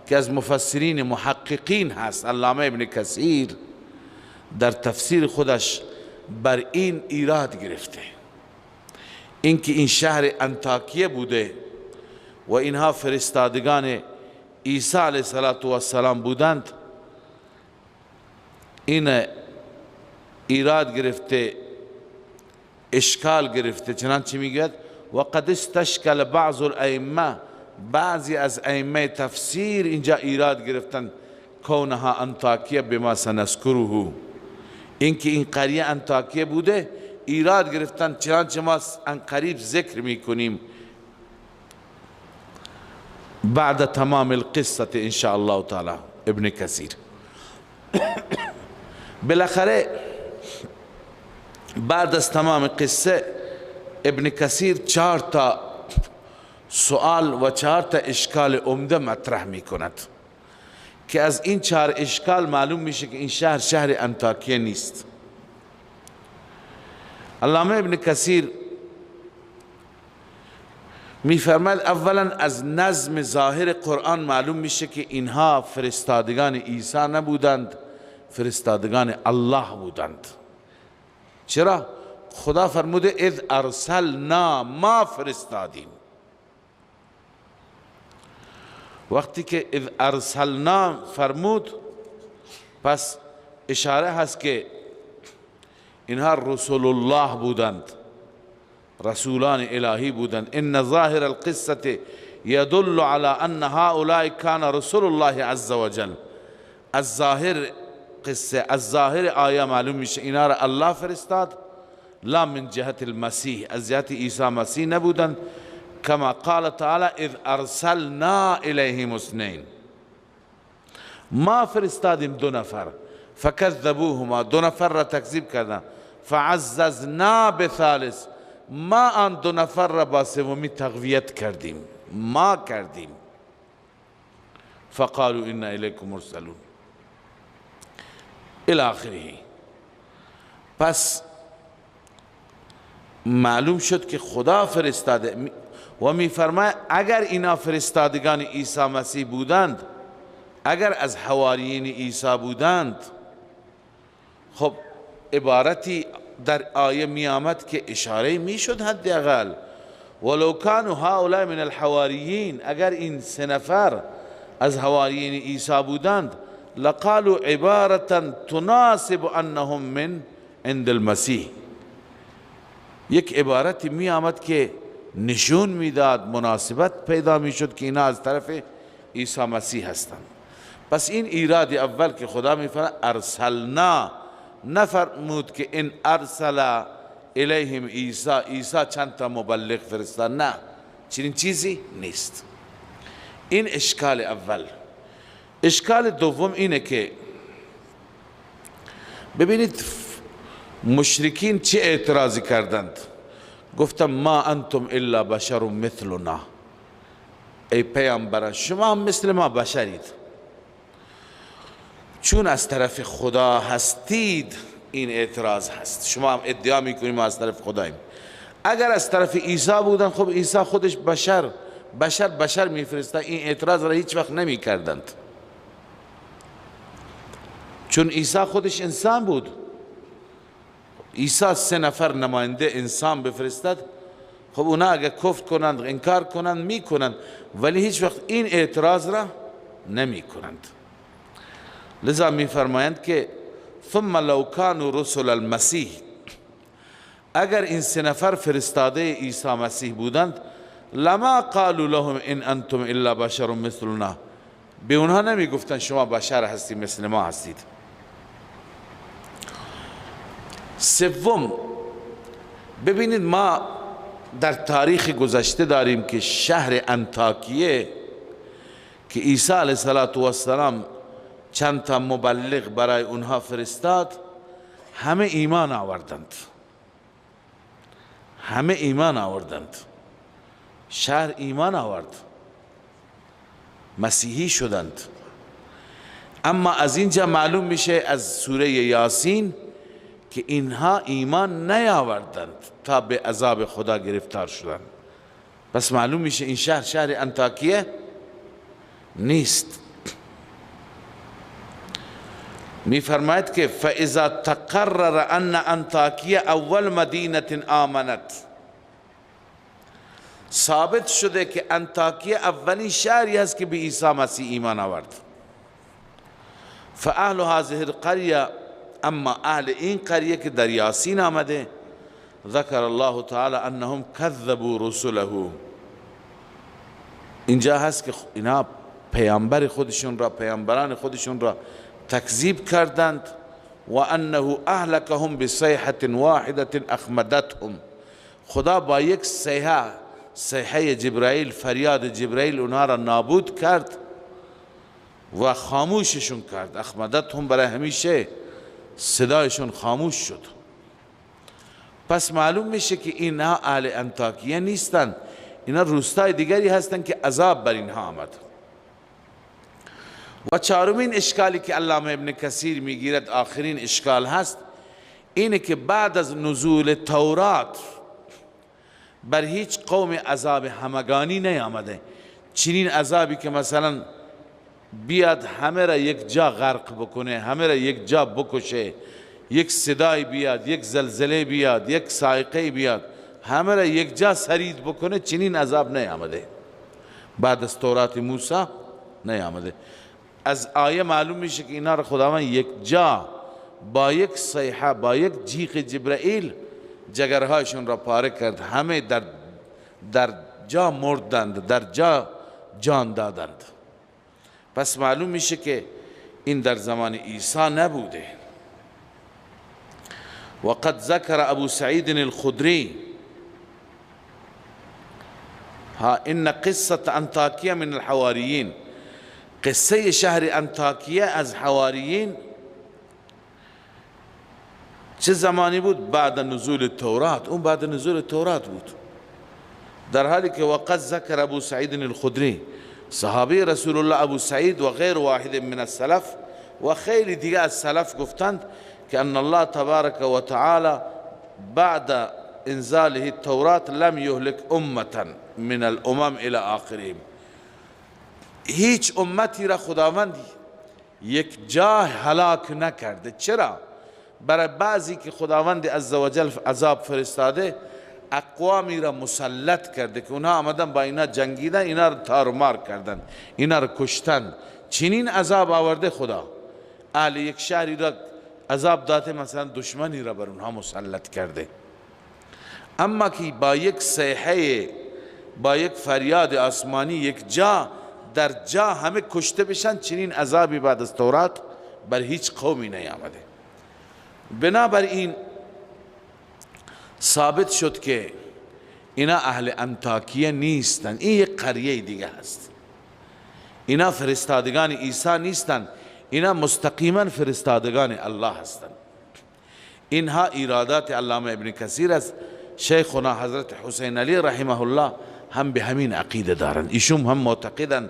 که از مفسرین محققین هست، علامه ابن کثیر در تفسیر خودش بر این ایراد گرفته، اینکه این شهر انطاکیه بوده و اینها فرستادگان عیسی علیه السلام بودند. این ایراد گرفته، اشکال گرفته. چنانچه میگوید و قد استشکل بعض الائمه، بعضی از ائمه تفسیر اینجا ایراد گرفتن کونها انطاکیه بما سنذکره، اینکه این قریه انطاکیه بوده، ایراد گرفتن. چنانچه ما قریب ذکر میکنیم بعد تمام القصه ان شاء الله تعالی. ابن کثیر بالاخره بعد از تمام قصه ابن کثیر 4 تا سوال و 4 تا اشکال عمده مطرح می کند که از این 4 اشکال معلوم میشه که این شهر انطاکیه نیست. علامه ابن کثیر میفرماید اولا از نظم ظاهر قرآن معلوم میشه که اینها فرستادگان عیسی نبودند، فرستادگان الله بودند. چرا؟ خدا فرموده اذ ارسلنا، ما فرستادیم. وقتی که اذ ارسلنا فرمود، پس اشاره هست که اینها رسول الله بودند، رسولان الهی بودند. ان ظاهر القصه يدل على ان هؤلاء كان رسول الله عز وجل. از ظاهر قصه، از ظاهر آیه معلوم میشه اینا را الله فرستاد، لا من جهت المسیح، از جهت عیسی مسیح نبودند. کما قال تعالی اذ ارسلنا الیهم 2، ما فرستادیم 2 نفر، فکذبوهما، 2 نفر را تکذیب کردند، فعززنا بثالث، ما آن 2 نفر را با 3می تقویت کردیم، ما کردیم. فقالوا انا الیکم مرسلون الی آخره. پس معلوم شد که خدا فرستاده و میفرماید اگر اینا فرستادگان عیسی مسیح بودند، اگر از حواریین عیسی بودند، خب عبارتی در آیه می آمد که اشاره می شد حداقل ولو كانوا هؤلاء من الحواریین، اگر این 3 نفر از حواریین عیسی بودند لقالوا عبارة تناسب انهم من عند المسیح، یک عبارتی می آمد که نشون میداد، مناسبت پیدا می شد که اینا از طرف عیسی مسیح هستند. پس این ایراد اول که خدا می فرماید ارسلنا، نفرمود که ان ارسل الیهم عیسی چند تا مبلغ فرستاد، نه، چنین چیزی نیست. این اشکال اول. اشکال دوم اینه که ببینید مشرکین چه اعتراضی کردند. گفتم ما انتم الا بشر مثلنا، ای پیامبران شما هم مثل ما بشرید، چون از طرف خدا هستید این اعتراض هست. شما هم ادعا میکنید ما از طرف خداییم. اگر از طرف عیسی بودن خب عیسی خودش بشر میفرستاد، این اعتراض را هیچ وقت نمی کردند، چون عیسی خودش انسان بود. عیسی 3 نفر نماینده انسان بفرستد، خب اونا اگر کفر کنند انکار کنند میکنند، ولی هیچ وقت این اعتراض را نمی کنند. لذا می فرمایند که ثم لو كانوا رسل المسیح، اگر این 3 نفر فرستاده عیسی مسیح بودند لما قالوا لهم ان انتم الا بشر مثلنا، به اونها نمی گفتند شما بشر هستید مثل ما هستید. سوم، ببینید ما در تاریخ گذشته داریم که شهر انطاکیه که عیسی علیه السلام چند تا مبلغ برای اونها فرستاد، همه ایمان آوردند، همه ایمان آوردند، شهر ایمان آورد، مسیحی شدند. اما از اینجا معلوم میشه از سوره یاسین که اینها ایمان نیاوردند تا به عذاب خدا گرفتار شدند. پس معلوم میشه این شهر انطاکیه نیست. میفرماید که فاذا تقرر ان انطاکیه اول مدینه آمنت، ثابت شده که انطاکیه اولین شهری است که به عیسی مسیح ایمان آورد. فاهل هذه القريه، اما اهل این قریه که در یاسین آمده، ذکر الله تعالی انهم کذبوا رسله، اینجا هست که اینا پیامبران خودشون را تکذیب کردند. و انه اهلکهم بصیحه واحده اخمدتهم، خدا با یک صیحه جبرائیل، فریاد جبرائیل اونها را نابود کرد و خاموششون کرد. اخمدتهم برای همیشه صدایشون خاموش شد. پس معلوم میشه که اینها اهل انطاکیه نیستند، اینا روستای دیگری هستند که عذاب بر اینها آمد. و چهارمین اشکالی که علامه ابن کثیر میگیرد، آخرین اشکال هست، اینه که بعد از نزول تورات بر هیچ قوم عذاب همگانی نیامده. چنین عذابی که مثلا بیاد همه را یک جا غرق بکنه، همه را یک جا بکشه، یک صدای بیاد، یک زلزله بیاد، یک صاعقه بیاد، همه را یک جا سرید بکنه، چنین عذاب نیامده، بعد از تورات موسی نیامده. از آیه معلوم میشه که اینا را خداوند یک جا با یک صیحه، با یک جیغ جبرائیل جگرهایشون را پاره کرد، همه در جا مردند، در جا جان دادند. پس معلوم میشه که این در زمان عیسی نبوده. وقد ذکر ابو سعید الخدری ان قصة انطاکیه من الحواریین، قصه شهر انطاکیه از حواریین چه زمانی بود؟ بعد نزول تورات. اون بعد نزول تورات بود، در حالی که وقد ذکر ابو سعید الخدری، صحابی رسول الله ابو سعید و غیر واحد من السلف و خیلی دیگه از سلف گفتند که ان الله تبارک و تعالی بعد انزاله التورات لم يهلك امتا من الامم الى آخرهم. هیچ امتی را خداوند یک جا هلاک نکرده. چرا؟ برای بعضی که خداوند عزوجل عذاب فرستاده اقوامی را مسلط کرده که اونها آمدن با اینا جنگیدن، اینا را تارمار کردن، اینا را کشتن. چنین عذاب آورده خدا. اهل یک شهری را عذاب داده، مثلا دشمنی را بر اونها مسلط کرده. اما که با یک صیحه، با یک فریاد آسمانی یک جا در جا همه کشته بشن، چنین عذابی بعد از تورات بر هیچ قومی نیامده. بنابراین ثابت شد که اینا اهل انطاکیه نیستن، این یک قریه دیگه هست. اینا فرستادگان عیسی نیستن، اینا مستقیما فرستادگان الله هستند. اینها ایرادات علامه ابن کثیر است. شیخنا حضرت حسین علی رحمه الله هم به همین عقیده دارند. ایشون هم معتقدند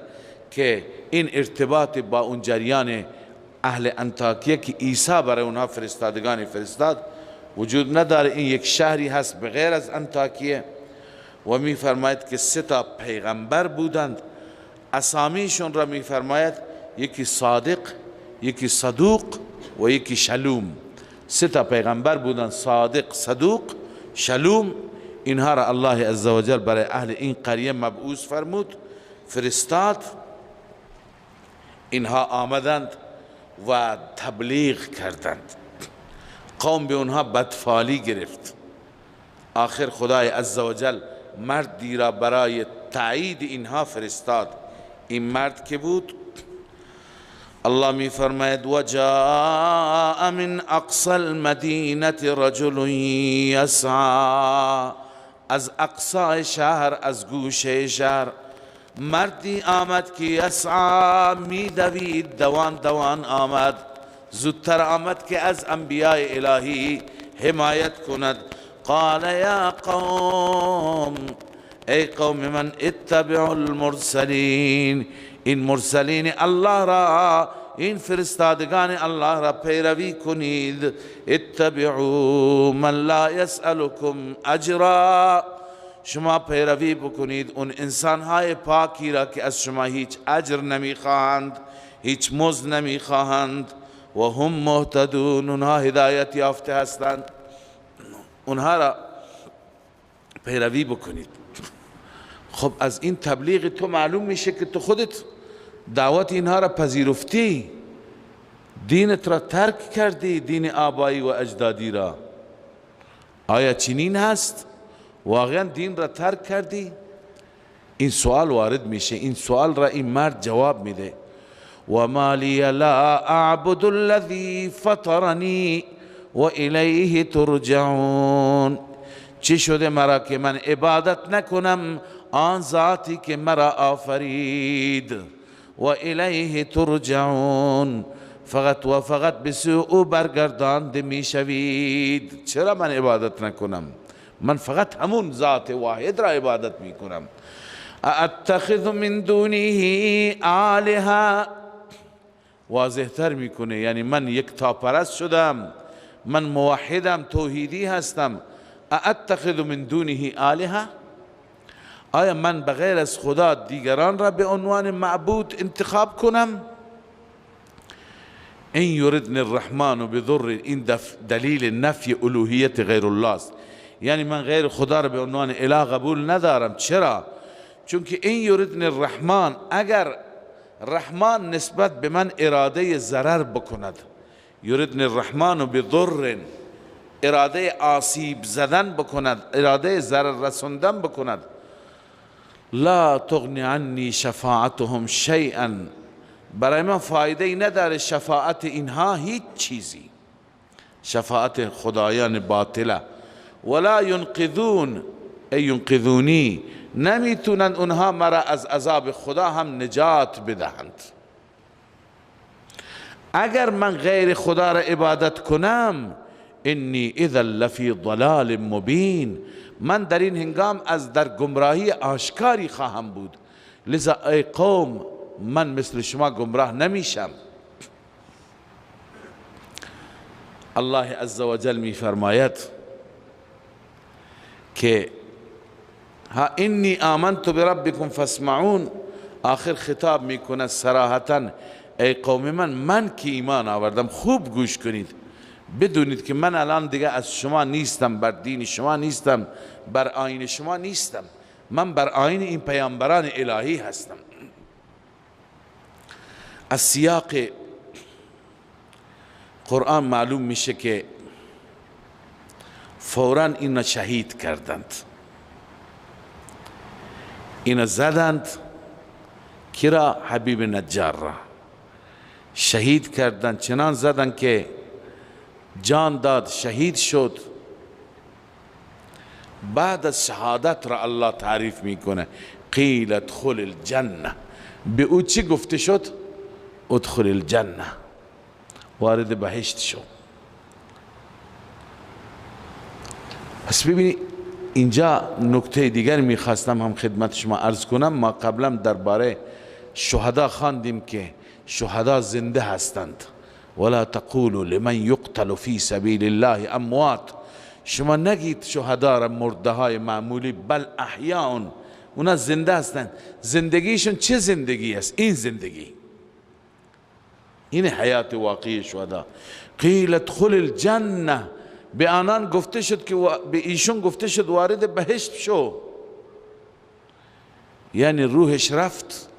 که این ارتباط با اون جریان اهل انطاکیه که عیسی برای اونها فرستادگانی فرستاد وجود نداره. این یک شهری هست بغیر از انطاکیه و می فرماید که 3 پیغمبر بودند. اسامیشون را می فرماید یکی صادق، یکی صدوق و یکی شلوم. 3 پیغمبر بودند، صادق، صدوق، شلوم. اینها را الله عزوجل برای اهل این قریه مبعوث فرمود، فرستاد. اینها آمدند و تبلیغ کردند. قوم به اونها بدفالی گرفت. آخر خدای عزوجل مردی را برای تایید اینها فرستاد. این مرد که بود، الله می فرماید و جاء من اقصى المدینه رجل یسعی. از اقصای شهر، از گوشه شهر مردی آمد که یسعی می دوید، دوان دوان آمد، زودتر آمد که از انبیاء الهی حمایت کند. قال یا قوم، ای قوم من، اتبعوا المرسلین. این مرسلین الله را، این فرستادگان الله را پیروی کنید. اتبعوا من لا يسألكم اجرا. شما پیروی بکنید اون انسانهای پاکی را که از شما هیچ اجر نمیخواهند، هیچ مزد نمیخواهند. و هم مهتدون، اونها هدایت یافته هستند. اونها را پیروی بکنید. خب از این تبلیغ تو معلوم میشه که تو خودت دعوت اینها را پذیرفتی، دینت را ترک کردی، دین آبایی و اجدادی را. آیا چنین هست؟ واقعا دین را ترک کردی؟ این سوال وارد میشه. این سوال را این مرد جواب میده. و ما لی لا اعبد الذی فطرنی و الیه ترجعون. چی شده مرا که من عبادت نکنم آن ذاتی که مرا آفرید؟ و الیه ترجعون، فقط و فقط به سوی او برگردانده میشوید. چرا من عبادت نکنم؟ من فقط همون ذات واحد را عبادت میکنم. اتخذ من دونه آلهه. واضح تر میکنه، یعنی من یک تاپرست شدم، من موحدم، توحیدی هستم. اتخذ من دونه آلهه. آیا من بغیر از خدا دیگران را به عنوان معبود انتخاب کنم؟ این یردن الرحمن بضر، این دلیل نفی الوهیت غیر الله است. یعنی من غیر خدا را به عنوان اله قبول ندارم. چرا؟ چون که این یردن الرحمن، اگر رحمان نسبت به من اراده ضرر بکند، یردن الرحمن بضر، اراده آسیب زدن بکند، اراده ضرر رسوندن بکند، لا تغنی عنی شفاعتهم شیئا، برای من فایده ای نداره شفاعت اینها هیچ چیزی. شفاعت خدایان باطله. ولا ینقذون، ای ینقذونی، نمیتونند اونها مرا از عذاب خدا هم نجات بدهند. اگر من غیر خدا را عبادت کنم، انی اذا لفی ضلال مبین، من در این هنگام در گمراهی آشکاری خواهم بود. لذا ای قوم، من مثل شما گمراه نمیشم. الله عز و جل می فرماید که ها انی آمنت بربکم فاسمعون، آخر خطاب میکنه صراحتا ای قوم من که ایمان آوردم خوب گوش کنید، بدونید که من الان دیگه از شما نیستم، بر دین شما نیستم، بر آیین شما نیستم، من بر آیین این پیامبران الهی هستم. از سیاق قرآن معلوم میشه که فوراً اینا شهید کردند، اینا زدند کرا حبیب نجار را شهید کردند، چنان زدند که جان داد شهید شد. بعد از شهادت را الله تعریف میکنه قیل ادخل الجنه، به او چی گفته شد؟ ادخل الجنه، وارد بهشت شو. پس ببینید اینجا نکته دیگر میخواستم هم خدمت شما عرض کنم. ما قبلا درباره شهدا خواندیم که شهدا زنده هستند، ولا تقولوا لمن یقتل فی سبیل الله اموات، شما نگید شهدا را مرده های معمولی، بل احیاء، اونا زنده هستند. زندگیشون چه زندگی است؟ این زندگی، این حیات واقعی شهدا. قیل ادخل الجنه، به آنان گفته شد که به ایشون گفته شد وارد بهشت شو، یعنی روحش رفت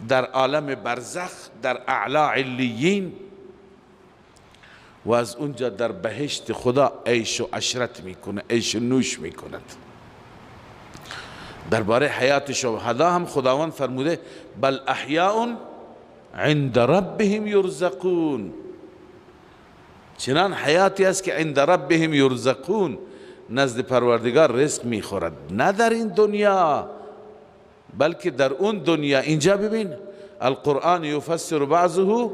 در عالم برزخ در اعلی علیین و از اونجا در بهشت خدا عیش و عشرت میکنه، عیش و نوش میکند. درباره حیات شهدا هم خداوند فرموده بل احیاء عند ربهم یرزقون، چنان حیاتی است که عند ربهم یرزقون، نزد پروردگار رزق میخورد، نه در این دنیا بلکه در اون دنیا. اینجا ببین القرآن یفسر بعضه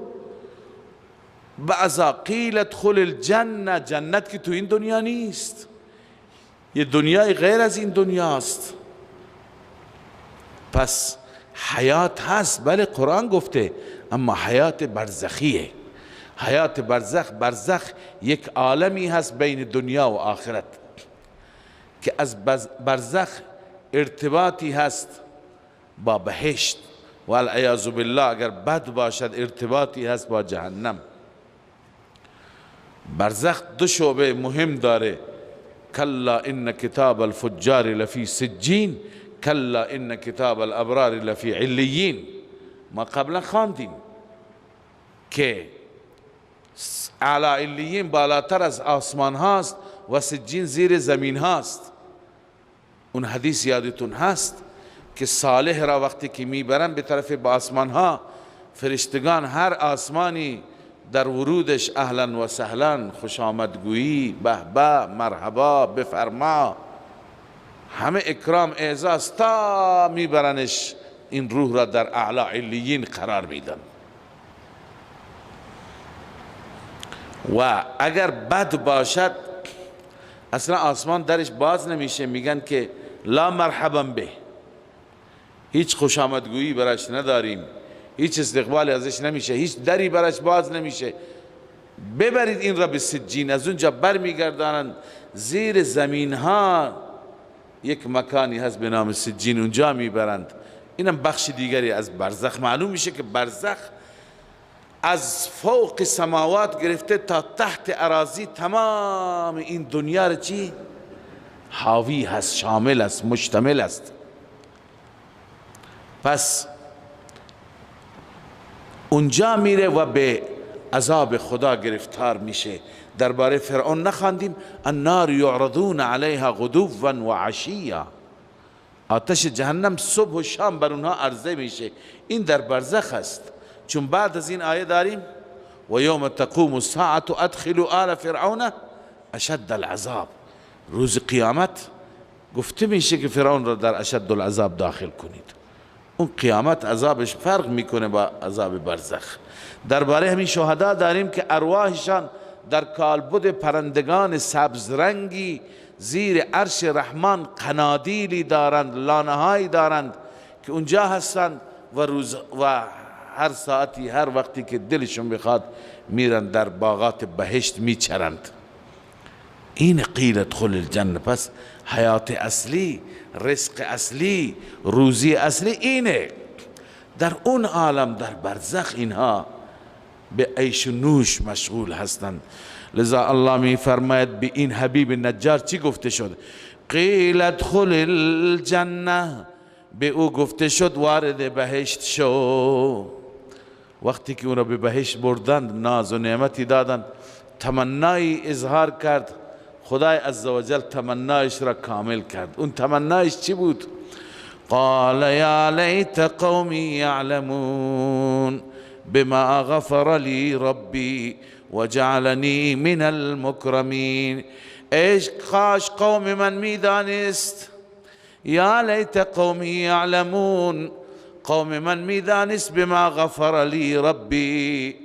بعضا، قیل ادخل الجنه، جنت که تو این دنیا نیست، یه دنیای غیر از این دنیاست. پس حیات هست، بله قرآن گفته، اما حیات برزخیه. حیات برزخ یک عالمی هست بین دنیا و آخرت که از برزخ ارتباطی هست با بهشت و والعیاذ بالله اگر بد باشد ارتباطی هست با جهنم. برزخ دو شعبه مهم داره، کلا ان کتاب الفجار لفی سجین، کلا ان کتاب الابرار لفی علیین. ما قبلا خواندیم که اعلی علیین بالاتر از آسمان هاست و سجین زیر زمین هاست. اون حدیث یادتون هست که صالح را وقتی که میبرن به طرف با آسمان ها، فرشتگان هر آسمانی در ورودش اهلا و سهلا، خوش آمدگویی، به به، مرحبا، بفرما، همه اکرام اعزاز، تا میبرنش این روح را در اعلی علیین قرار میدن. و اگر بد باشد اصلا آسمان درش باز نمیشه، میگن که لا مرحبا به، هیچ خوش آمدگویی براش نداریم، هیچ استقبالی ازش نمیشه، هیچ دری براش باز نمیشه. ببرید این را به سجین، از اونجا بر میگردانند زیر زمین ها یک مکانی هست به نام سجین، اونجا میبرند. اینم بخش دیگری از برزخ. معلوم میشه که برزخ از فوق سماوات گرفته تا تحت اراضی تمام این دنیا را چی؟ حاوی هست، شامل است، مشتمل است. پس اونجا میره و به عذاب خدا گرفتار میشه. درباره فرعون نخواندیم النار یعرضون علیها غدوا و عشیا، آتش جهنم صبح و شام بر اونها عرضه میشه. این در برزخ است، چون بعد از این آیه داریم و یوم تقوم الساعة ادخلوا آل فرعون اشد العذاب. روز قیامت گفته میشه که فرعون را در اشد العذاب داخل کنید. اون قیامت عذابش فرق میکنه با عذاب برزخ. درباره همین شهدا داریم که ارواحشان در کالبد پرندگان سبز رنگی زیر عرش رحمان قنادیلی دارند، لانهایی دارند که اونجا هستند و هر ساعتی، هر وقتی که دلشون بخواد میرن در باغات بهشت میچرند. این قیل ادخل الجنه. پس حیات اصلی، رزق اصلی، روزی اصلی اینه. در اون عالم، در برزخ، اینها به عیش و نوش مشغول هستند. لذا الله می فرماید به این حبیب نجار چی گفته شد؟ قیل ادخل الجنه، به او گفته شد وارد بهشت شو. وقتی که اون را به بهشت بردند، ناز و نعمتی دادند، تمنایی اظهار کرد، خدای عزوجل تمنایش را کامل کرد. اون تمنایش چی بود؟ قال یا لیت قومی یعلمون بما غفر لی ربی وجعلنی من المکرمین. ایش کاش قوم من میدانست، یا لیت قومی یعلمون، قوم من میدانست بما غفر لی ربی،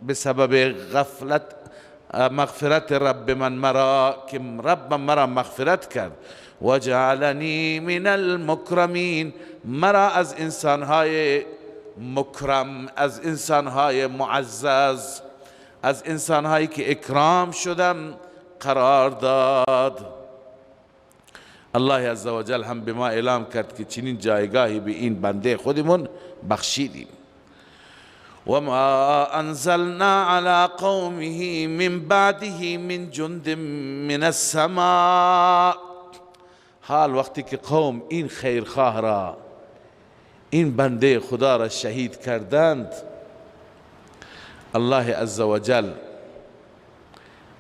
بسبب غفلت مغفرت رب من مرا، که رب مرا مغفرت کرد، وجعلنی من المکرمین، مرا از انسانهای مکرم، از انسانهای معزز، از انسانهایی که اکرام شدن قرار داد. الله عزوجل هم به ما اعلام کرد که چنین جایگاهی به این بنده خودمون بخشیدیم. وما انزلنا على قومه من بعده من جند من السماء. حال وقتی که قوم این خیرخواه را، این بنده خدا را شهید کردند، الله عزوجل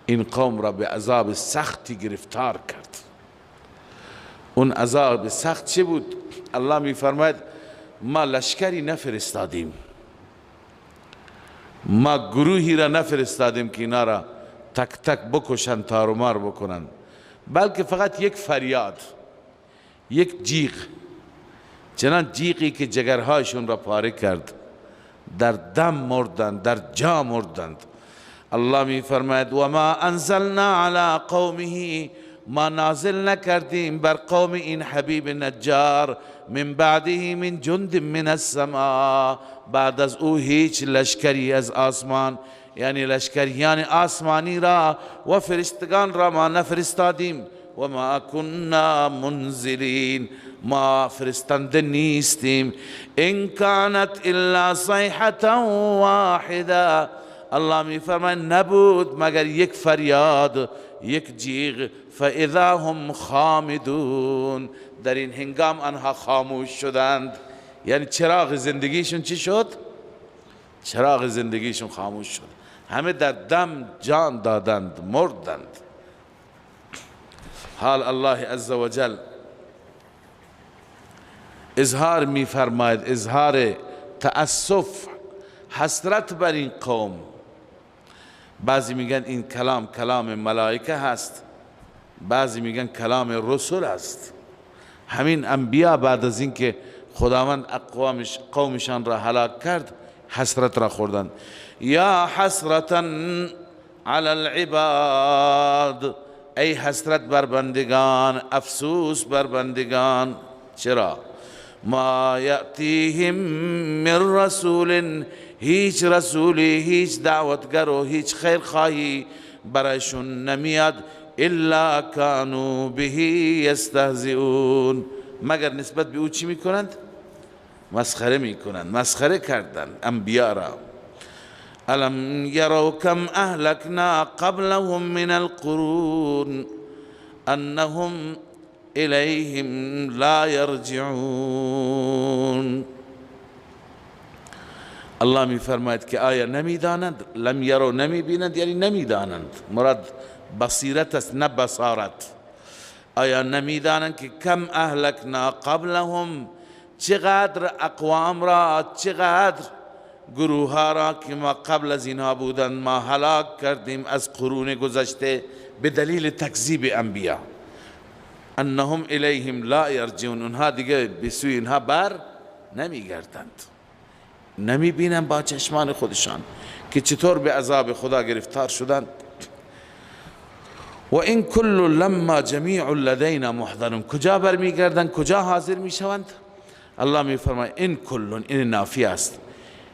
این قوم را به عذاب سختی گرفتار کرد. اون عذاب سخت چه بود؟ الله می فرماید ما لشکری نفرستادیم، ما گروهی را نفرستادیم که اینا را تک تک بکشن، تارومار بکنن، بلکه فقط یک فریاد، یک جیغ، چنان جیغی که جگرهایشون را پاره کرد، در دم مردند، در جا مردند. الله می فرماید و ما انزلنا علی قومه، ما نازل نکردیم بر قوم این حبیب نجار، من بعده من جند من السماء، بعد از او هیچ لشکری از آسمان، یعنی لشکریان آسمانی را و فرشتگان را ما نفرستادیم. و ما كنا منزلین، ما فرستنده نیستیم. ان كانت الا صیحة واحده، الله می فرماید نبود مگر یک فریاد، یک جیغ. فاذا هم خامدون، در این هنگام آنها خاموش شدند. یعنی چراغ زندگیشون چی شد؟ چراغ زندگیشون خاموش شد. همه در دم جان دادند، مردند. حال الله عزوجل اظهار می فرماید، اظهار تأسف، حسرت بر این قوم. بعضی میگن این کلام کلام ملائکه هست، بعضی میگن کلام رسول است. همین انبیا بعد از اینکه خداوند قومشان را هلاک کرد، حسرت را خوردند. یا حسرتا علی العباد، ای حسرت بر بندگان، افسوس بر بندگان. چرا؟ ما یأتیهم من رسول، هیچ رسولی، هیچ دعوتگر و هیچ خیرخواهی برایشون نمیاد، الا کانوا به یستهزئون، مگر نسبت به او چی میکنند؟ مسخره میکنند، مسخره کردند انبیا را. الم یروا کم اهلکنا قبلهم من القرون انهم الیهم لا یرجعون. الله می فرماید که آیا نمیدانند؟ لم یروا، نمی بینند یعنی نمیدانند، مراد بصیرت است نه بصارت. آیا نمیدانند که کم اهلکنا قبلهم، چقدر اقوام را، چقدر گروه ها را که ما قبل از اینها بودند ما هلاک کردیم از قرون گذشته به دلیل تکذیب انبیا. انهم الیهم لا یرجعون، اونها دیگه به سوی اینها بر نمیگردند، نمی بینند با چشمان خودشان که چطور به عذاب خدا گرفتار شدند. و این کل لما جمیع لدینا محضرون، کجا برمیگردند، کجا حاضر میشوند؟ الله می فرماید این کل، این نافی است،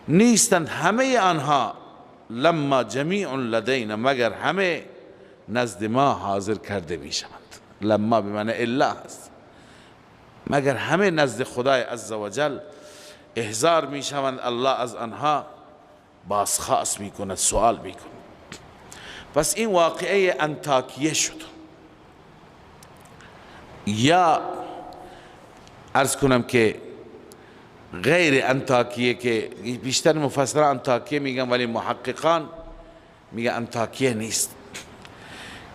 نیستند همه آنها، لما جمیع لدینا، مگر همه نزد ما حاضر کرده می شوند. لما به معنی الا هست، مگر همه نزد خدای عزوجل احضار می شوند، الله از آنها بازخواست می کند، سوال می کند. پس این واقعه انطاکیه شد. یا عرض کنم که غیر انطاکیه، که بیشتر مفسران انطاکیه میگن ولی محققان میگن انطاکیه نیست،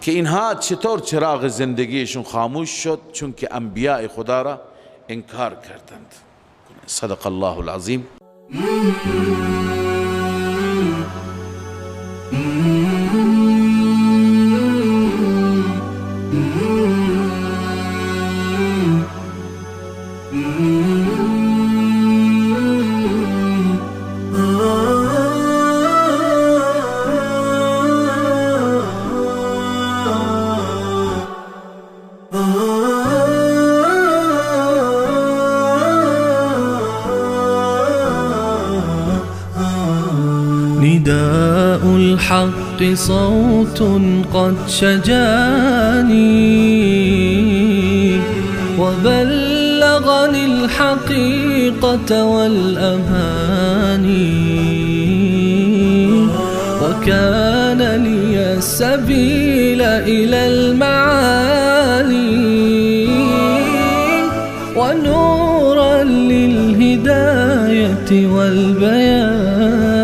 که اینها چطور چراغ زندگیشون خاموش شد؟ چون که انبیاء خدا را انکار کردند. صدق الله العظیم. نداء الحق صوت قد شجاني وبلغني الحقيقة والأماني، وكان لي السبيل إلى المعالي، ونورا للهداية والبيان.